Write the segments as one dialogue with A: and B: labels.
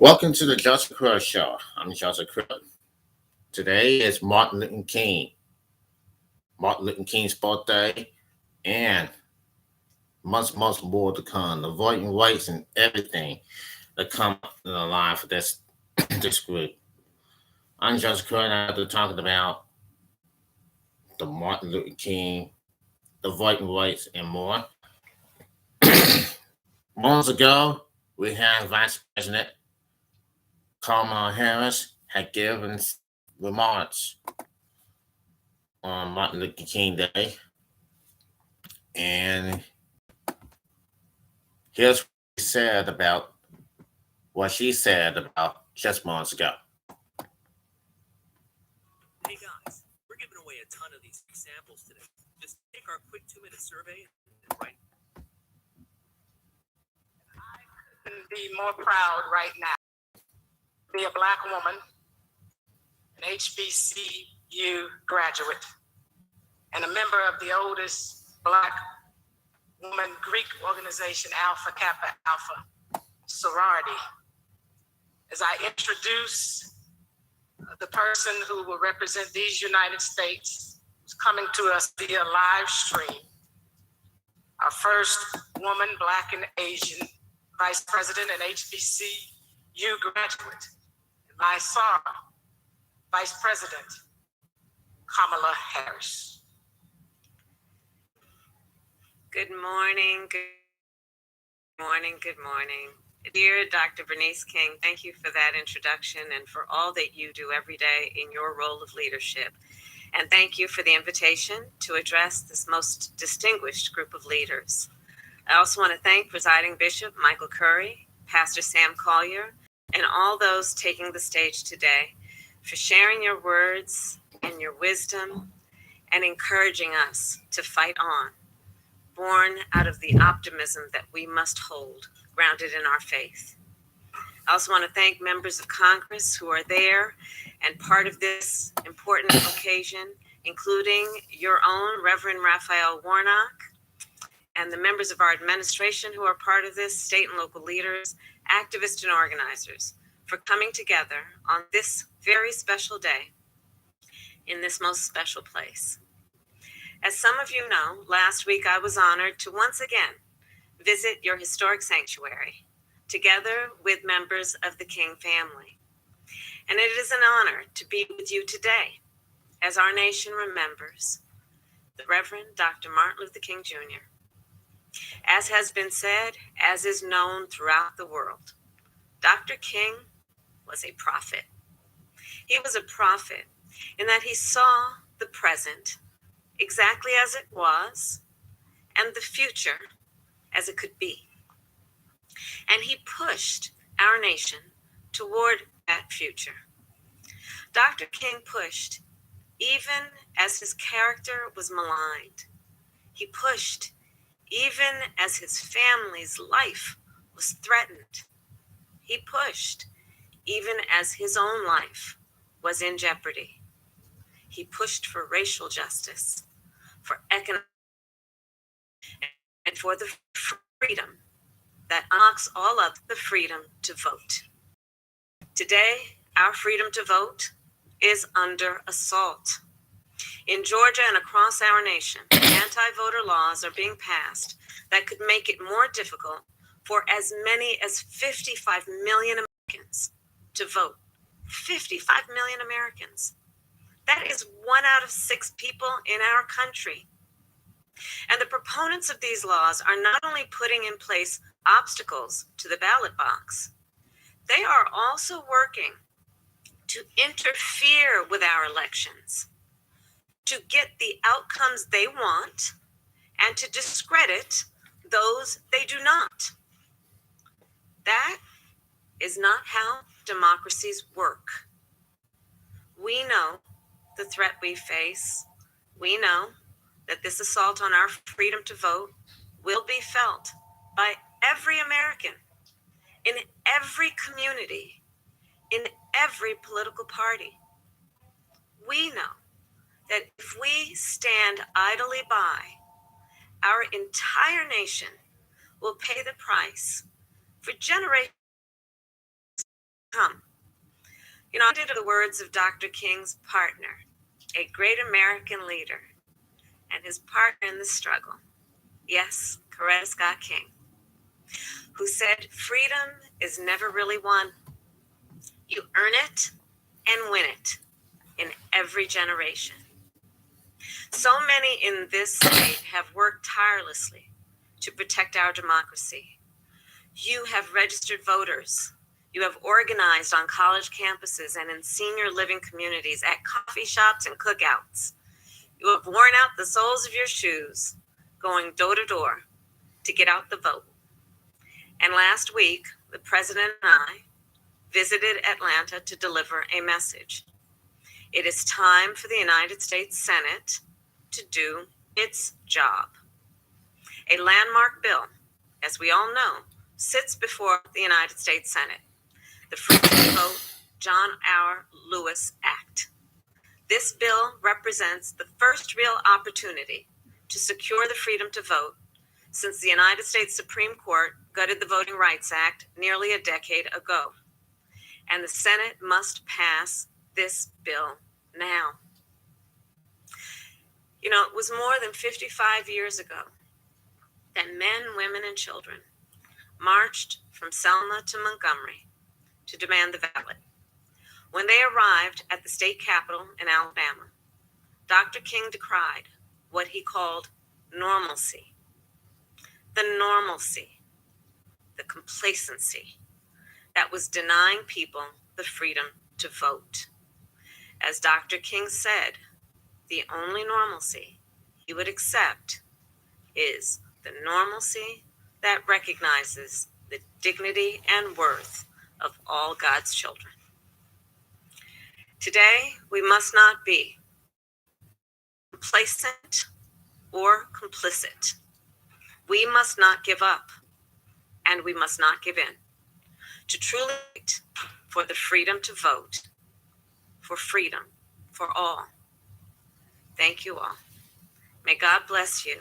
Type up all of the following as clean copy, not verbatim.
A: Welcome to the Joseph Crudup Show. I'm Joseph Crudup. Today is Martin Luther King. Martin Luther King's birthday, and much more to come. The voting rights and everything that come in the line for this this group. I'm Joseph Crudup. After talking about the Martin Luther King, the voting rights, and more. Months ago, we had Vice President Kamala Harris had given remarks on Martin Luther King Day, and here's what she said about just months ago.
B: Hey guys, we're giving away a ton of these samples today. Just take our quick 2-minute survey and write.
C: I couldn't be more proud right now to be a Black woman, an HBCU graduate, and a member of the oldest Black woman Greek organization, Alpha Kappa Alpha sorority. As I introduce the person who will represent these United States, who's coming to us via live stream, our first woman, Black and Asian, Vice President and HBCU graduate, my soror, Vice President Kamala Harris.
D: Good morning, good morning. Dear Dr. Bernice King, thank you for that introduction and for all that you do every day in your role of leadership. And thank you for the invitation to address this most distinguished group of leaders. I also want to thank Presiding Bishop Michael Curry, Pastor Sam Collier, and all those taking the stage today for sharing your words and your wisdom and encouraging us to fight on, born out of the optimism that we must hold, grounded in our faith. I also want to thank members of Congress who are there and part of this important occasion, including your own Reverend Raphael Warnock, and the members of our administration who are part of this, state and local leaders, activists and organizers, for coming together on this very special day in this most special place. As some of you know, last week I was honored to once again visit your historic sanctuary, together with members of the King family. And it is an honor to be with you today as our nation remembers the Reverend Dr. Martin Luther King Jr. As has been said, as is known throughout the world, Dr. King was a prophet. He was a prophet in that he saw the present exactly as it was and the future as it could be. And he pushed our nation toward that future. Dr. King pushed even as his character was maligned. He pushed even as his family's life was threatened. He pushed even as his own life was in jeopardy. He pushed for racial justice, for economic, and for the freedom that unlocks all of the freedom to vote. Today, our freedom to vote is under assault. In Georgia and across our nation, anti-voter laws are being passed that could make it more difficult for as many as 55 million Americans to vote. 55 million Americans. That is 1 out of 6 people in our country. And the proponents of these laws are not only putting in place obstacles to the ballot box, they are also working to interfere with our elections, to get the outcomes they want, and to discredit those they do not. That is not how democracies work. We know the threat we face. We know that this assault on our freedom to vote will be felt by every American, in every community, in every political party. We know that if we stand idly by, our entire nation will pay the price for generations come. You know, I did the words of Dr. King's partner, a great American leader, and his partner in the struggle. Yes, Coretta Scott King, who said, freedom is never really won. You earn it and win it in every generation. So many in this state have worked tirelessly to protect our democracy. You have registered voters. You have organized on college campuses and in senior living communities, at coffee shops and cookouts. You have worn out the soles of your shoes, going door to door to get out the vote. And last week, the president and I visited Atlanta to deliver a message. It is time for the United States Senate to do its job. A landmark bill, as we all know, sits before the United States Senate, the Freedom to Vote John R. Lewis Act. This bill represents the first real opportunity to secure the freedom to vote since the United States Supreme Court gutted the Voting Rights Act nearly a decade ago. And the Senate must pass this bill now. You know, it was more than 55 years ago that men, women, and children marched from Selma to Montgomery to demand the ballot. When they arrived at the state capitol in Alabama, Dr. King decried what he called normalcy. The normalcy, the complacency that was denying people the freedom to vote. As Dr. King said, the only normalcy he would accept is the normalcy that recognizes the dignity and worth of all God's children. Today, we must not be complacent or complicit. We must not give up, and we must not give in. To truly fight for the freedom to vote, for freedom for all. Thank you all. May God bless you,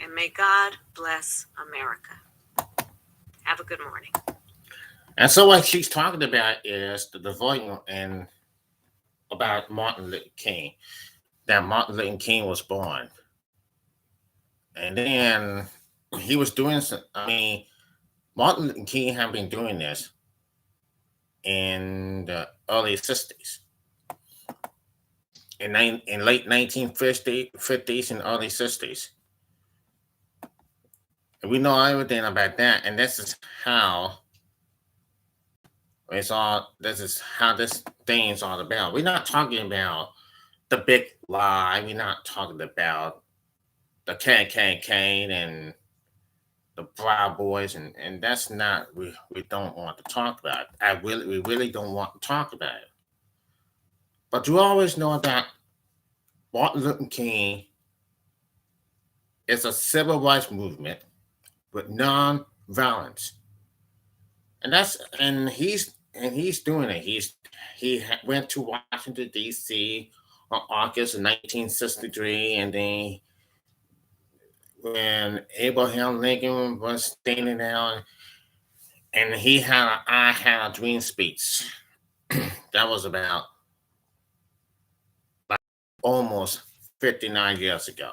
D: and may God bless America. Have a good morning.
A: And so what she's talking about is the voting and about Martin Luther King, that Martin Luther King was born. And then he was doing some, Martin Luther King had been doing this in the early 60s. In late 1950s and early 60s. And we know everything about that. And this is how this is how this thing is all about. We're not talking about the big lie. We're not talking about the KKK and the Proud Boys, and that's not we don't want to talk about. We really don't want to talk about it. But you always know that Martin Luther King is a civil rights movement with non-violence, and he's doing it. He went to Washington D.C. on August of 1963, and then when Abraham Lincoln was standing there, and he had an "I Had a Dream" speech. That was about almost 59 years ago.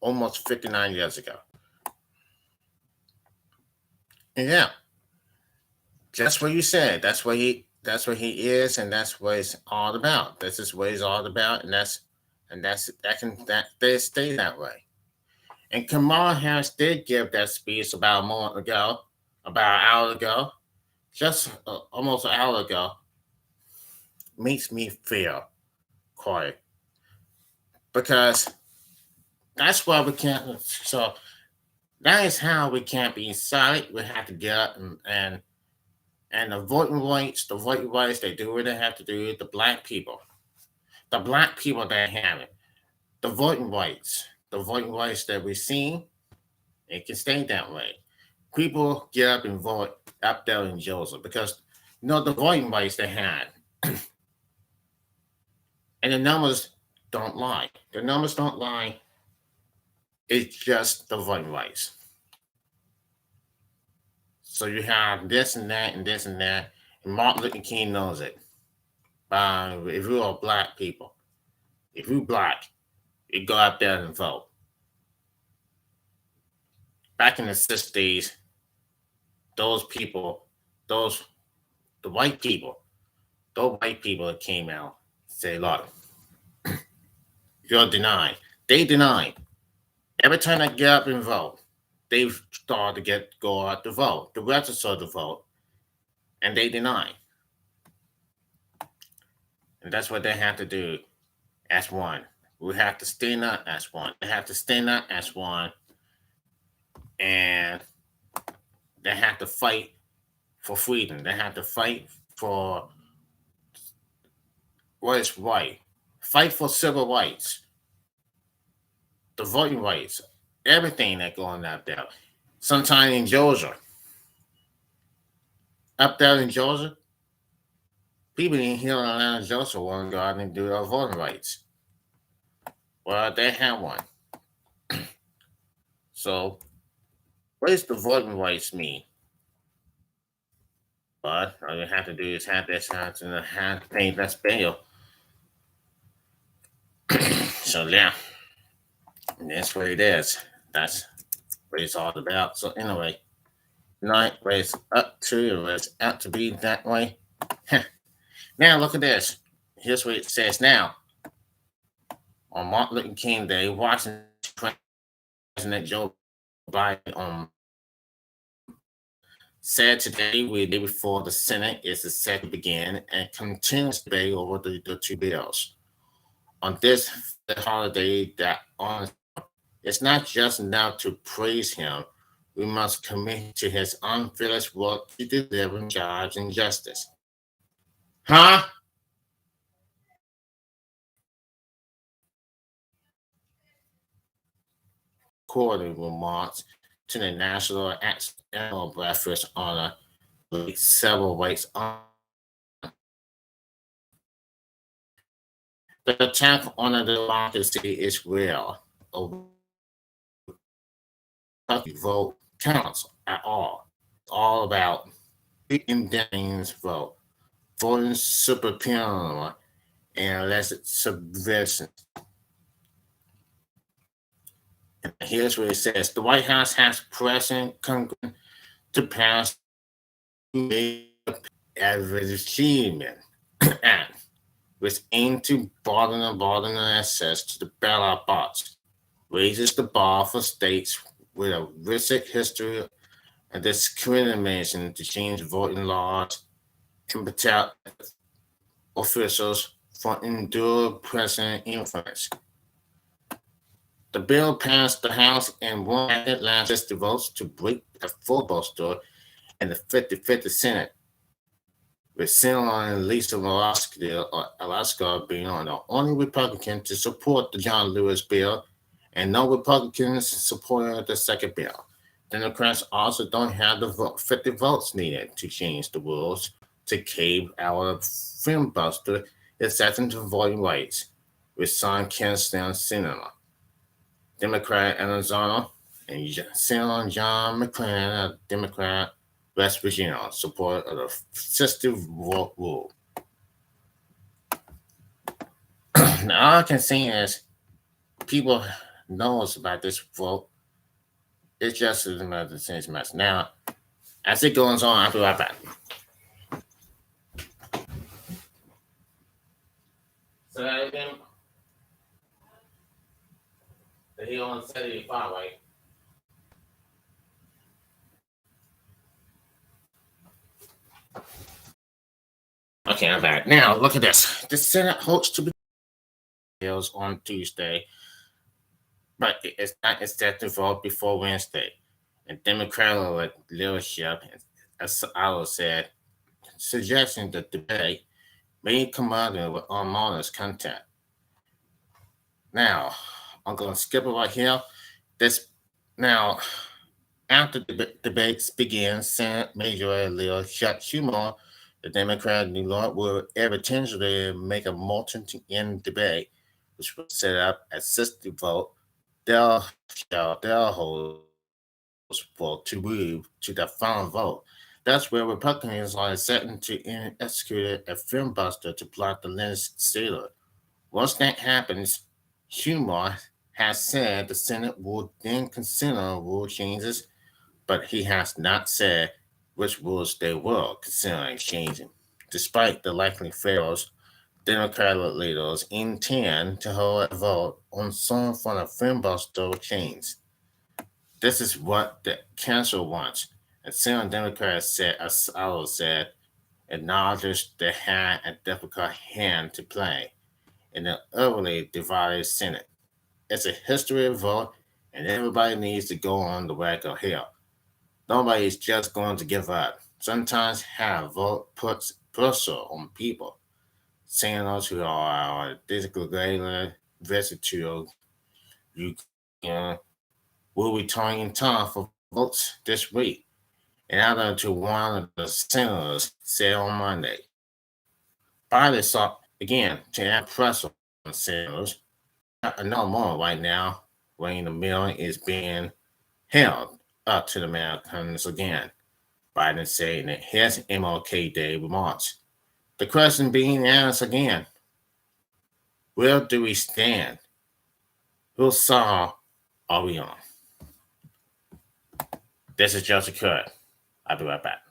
A: Almost 59 years ago. And yeah, that's what you said. That's what he is, and that's what it's all about. This is what it's all about, and they stay that way. And Kamala Harris did give that speech about an hour ago, just almost an hour ago. Makes me feel quiet because that's why we can't. So that is how we can't be silent. We have to get up and the voting rights, they do what they have to do. The black people that have it, the voting rights that we've seen, it can stay that way. People get up and vote up there in Georgia because the voting rights they had, and the numbers don't lie. The numbers don't lie. It's just the voting rights. So you have this and that and this and that, And Martin Luther King knows it. If you are black people, if you black, you go out there and vote. Back in the 60s, those people, those the white people, those white people that came out say, look, you're denied. They denied. Every time they get up and vote, they start to go out to vote, to register to vote, and they deny. And that's what they have to do as one. We have to stand up as one. They have to stand up as one, and they have to fight for freedom. They have to fight for what is right. Fight for civil rights, the voting rights, everything that going up there. Sometime in Georgia, up there in Georgia, people in here in Atlanta, Georgia want to go out and do their voting rights. Well, they have one. So, what does the voting rights mean? But all you have to do is have this house and have to pay less bail. So yeah, that's what it is. That's what it's all about. So anyway, night was up to it was out to be that way. Now look at this. Here's what it says now. On Martin Luther King Day, Washington President Joe Biden said today, the day before the Senate is set to begin and continues debate over the two bills. On this holiday, that on it's not just enough to praise him. We must commit to his unfinished work to deliver jobs and justice. Huh? Recording remarks to the National Annual Breakfast Honor several rights on the attack on the democracy is real. Vote counts at all. It's all about independence vote, voting super and less subversion. And here's what it says: the White House has President Congress to pass Advertisement Act, which aims to broaden access to the ballot box, raises the bar for states with a rich history of discrimination to change voting laws and protect officials from undue president influence. The bill passed the House and won at last 60 votes to break the filibuster in the 50-50 Senate, with Senator and Lisa Alaska being the only Republican to support the John Lewis bill, and no Republicans supported the second bill. Democrats also don't have the 50 votes needed to change the rules to cave our filibuster exception to voting rights, with Sean Kinston Senator. Democrat Arizona and Senator John McClain, a Democrat West Virginia, support of the 60 vote rule. Now, all I can say is people knows about this vote. It's just another thing mess. Now, as it goes on, I'll be right back. So that again, he on 75, right? Okay, I'm back. Now, look at this. The Senate hopes to be bills on Tuesday, but it's not set to vote before Wednesday. And Democratic leadership, as I said, suggesting that the debate may come out with unmonitored content. Now, I'm going to skip it right here. After the debates begin, Senate Majority Leader Chuck Schumer, the Democrat New York, will eventually make a motion to end debate, which was set up at 60 vote. They'll hold vote to move to the final vote. That's where Republicans are setting to execute a filibuster to block the legislature. Once that happens, Schumer has said the Senate will then consider rule changes, but he has not said which rules they will consider changing. Despite the likely fails, Democratic leaders intend to hold a vote on some form of filibuster change. This is what the council wants. And Senate Democrats said, as I said, acknowledged they had a difficult hand to play in the overly divided Senate. It's a history vote, and everybody needs to go on the record here. Nobody's just going to give up. Sometimes have vote puts pressure on people. Senators who are dedicated visit to Ukraine will return in time for votes this week. And other to one of the senators said on Monday. Biden sought again to add pressure on senators. No more right now when the bill is being held up to the Americans again. Biden said in his MLK Day remarks. The question being asked again, where do we stand? Whose side are we on? This is Joseph Curry. I'll be right back.